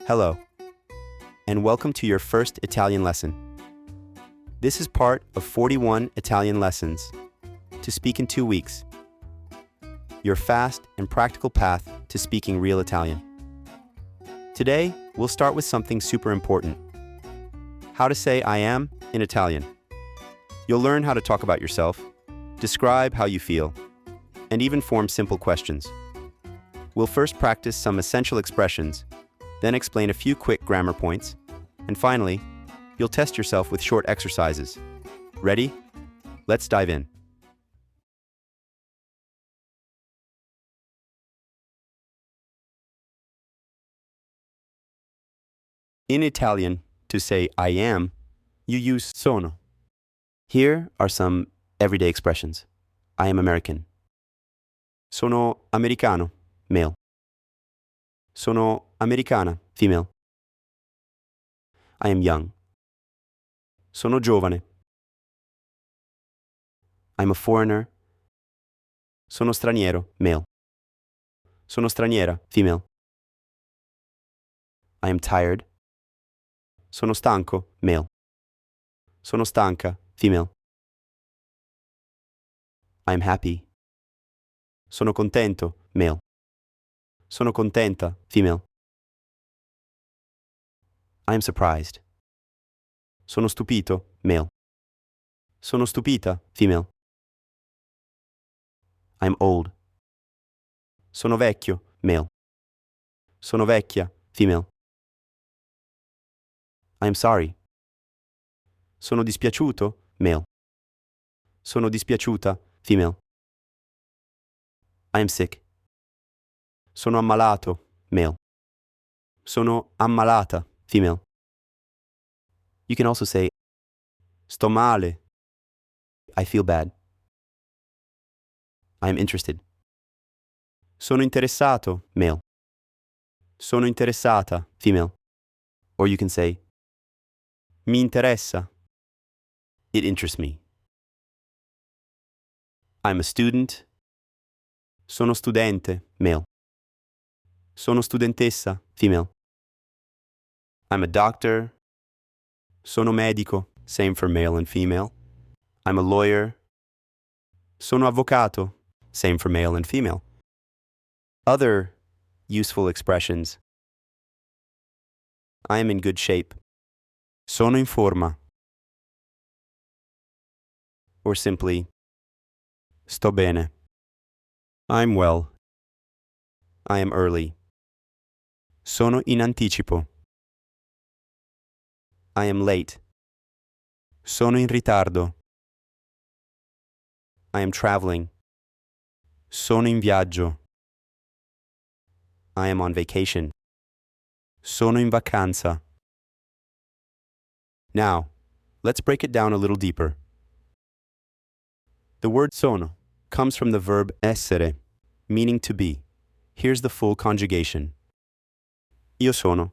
Hello, and welcome to your first Italian lesson. This is part of 41 Italian lessons to speak in 2 weeks. Your fast and practical path to speaking real Italian. Today, we'll start with something super important. How to say I am in Italian. You'll learn how to talk about yourself, describe how you feel, and even form simple questions. We'll first practice some essential expressions, then explain a few quick grammar points, and finally, you'll test yourself with short exercises. Ready? Let's dive in. In Italian, to say I am, you use sono. Here are some everyday expressions. I am American. Sono americano, male. Sono americana, female. I am young. Sono giovane. I'm a foreigner. Sono straniero, male. Sono straniera, female. I am tired. Sono stanco, male. Sono stanca, female. I am happy. Sono contento, male. Sono contenta, female. I am surprised. Sono stupito, male. Sono stupita, female. I'm old. Sono vecchio, male. Sono vecchia, female. I'm sorry. Sono dispiaciuto, male. Sono dispiaciuta, female. I'm sick. Sono ammalato, male. Sono ammalata, female. You can also say, sto male. I feel bad. I'm interested. Sono interessato, male. Sono interessata, female. Or you can say, mi interessa. It interests me. I'm a student. Sono studente, male. Sono studentessa, female. I'm a doctor. Sono medico, same for male and female. I'm a lawyer. Sono avvocato, same for male and female. Other useful expressions. I am in good shape. Sono in forma. Or simply, sto bene. I'm well. I am early. Sono in anticipo. I am late. Sono in ritardo. I am traveling. Sono in viaggio. I am on vacation. Sono in vacanza. Now, let's break it down a little deeper. The word sono comes from the verb essere, meaning to be. Here's the full conjugation. Io sono.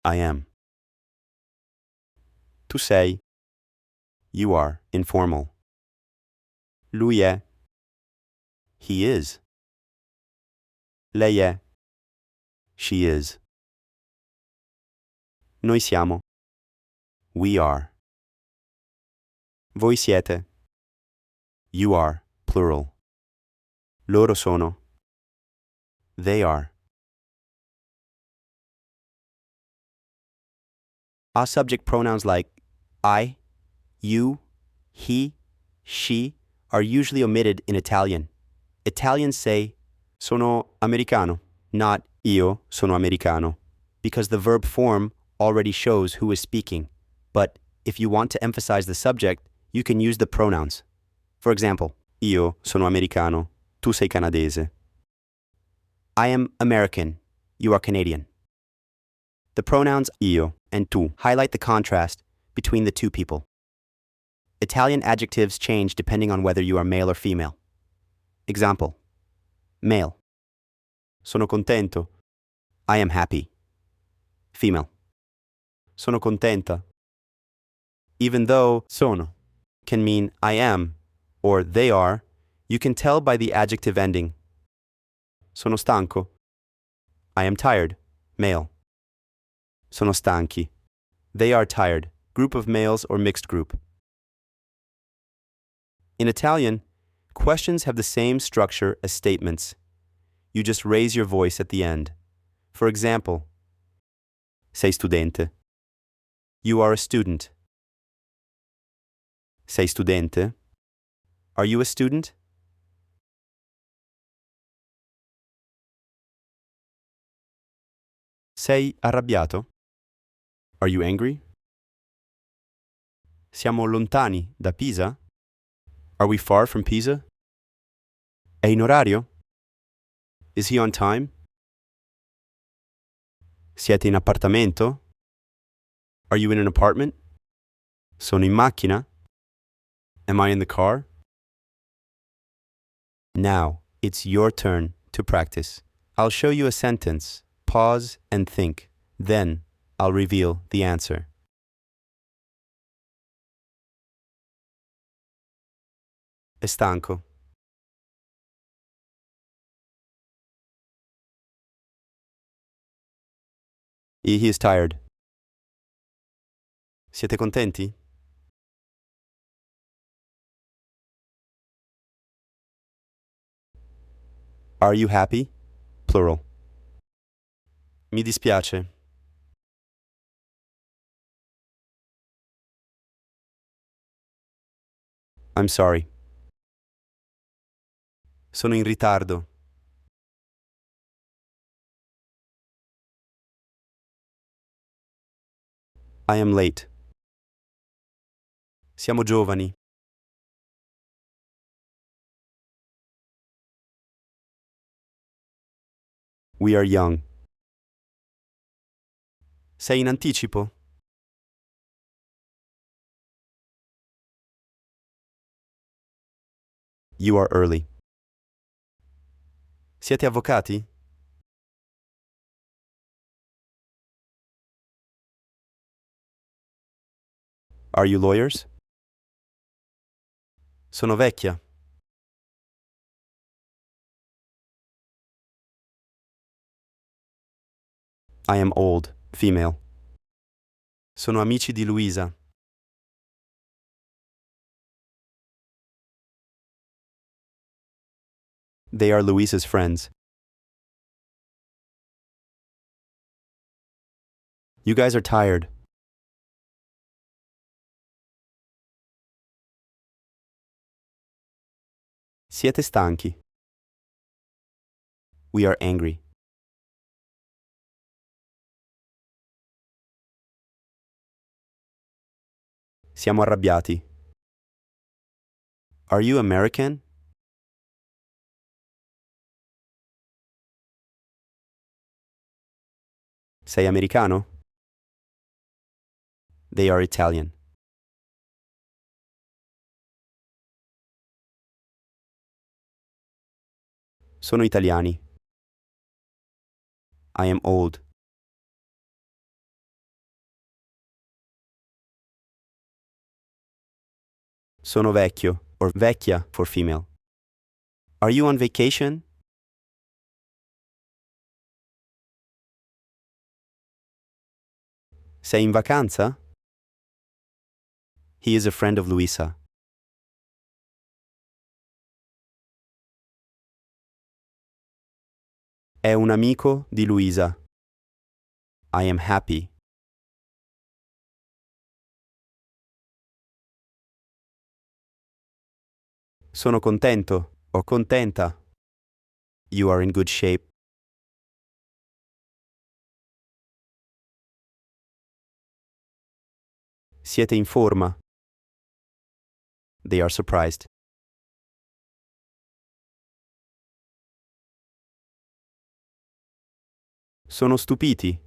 I am. Tu sei. You are, informal. Lui è. He is. Lei è. She is. Noi siamo. We are. Voi siete. You are, plural. Loro sono. They are. Our subject pronouns like I, you, he, she are usually omitted in Italian. Italians say sono americano, not io sono americano, because the verb form already shows who is speaking. But if you want to emphasize the subject, you can use the pronouns. For example, io sono americano, tu sei canadese. I am American, you are Canadian. The pronouns io and tu highlight the contrast between the two people. Italian adjectives change depending on whether you are male or female. Example, male. Sono contento. I am happy. Female. Sono contenta. Even though sono can mean I am or they are, you can tell by the adjective ending. Sono stanco. I am tired. Male. Sono stanchi. They are tired. Group of males or mixed group. In Italian, questions have the same structure as statements. You just raise your voice at the end. For example, sei studente? You are a student. Sei studente? Are you a student? Sei arrabbiato? Are you angry? Siamo lontani da Pisa? Are we far from Pisa? È in orario? Is he on time? Siete in appartamento? Are you in an apartment? Sono in macchina? Am I in the car? Now, it's your turn to practice. I'll show you a sentence, pause and think. Then, I'll reveal the answer. È stanco. He is tired. Siete contenti? Are you happy? Plural. Mi dispiace. I'm sorry. Sono in ritardo. I am late. Siamo giovani. We are young. Sei in anticipo? You are early. Siete avvocati? Are you lawyers? Sono vecchia. I am old, female. Sono amici di Luisa. They are Luisa's friends. You guys are tired. Siete stanchi. We are angry. Siamo arrabbiati. Are you American? Sei americano? They are Italian. Sono italiani. I am old. Sono vecchio, or vecchia for female. Are you on vacation? Sei in vacanza? He is a friend of Luisa. È un amico di Luisa. I am happy. Sono contento o contenta. You are in good shape. Siete in forma. They are surprised. Sono stupiti.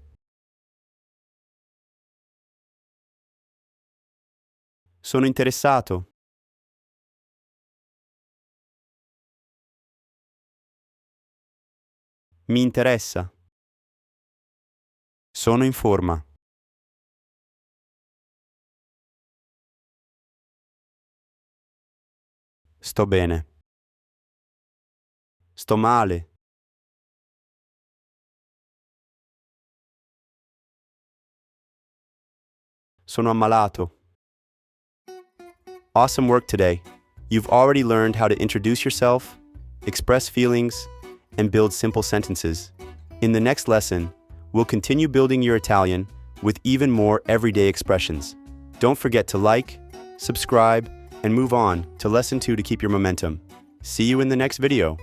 Sono interessato. Mi interessa. Sono in forma. Sto bene. Sto male. Sono ammalato. Awesome work today. You've already learned how to introduce yourself, express feelings, and build simple sentences. In the next lesson, we'll continue building your Italian with even more everyday expressions. Don't forget to like, subscribe, and move on to lesson 2 to keep your momentum. See you in the next video.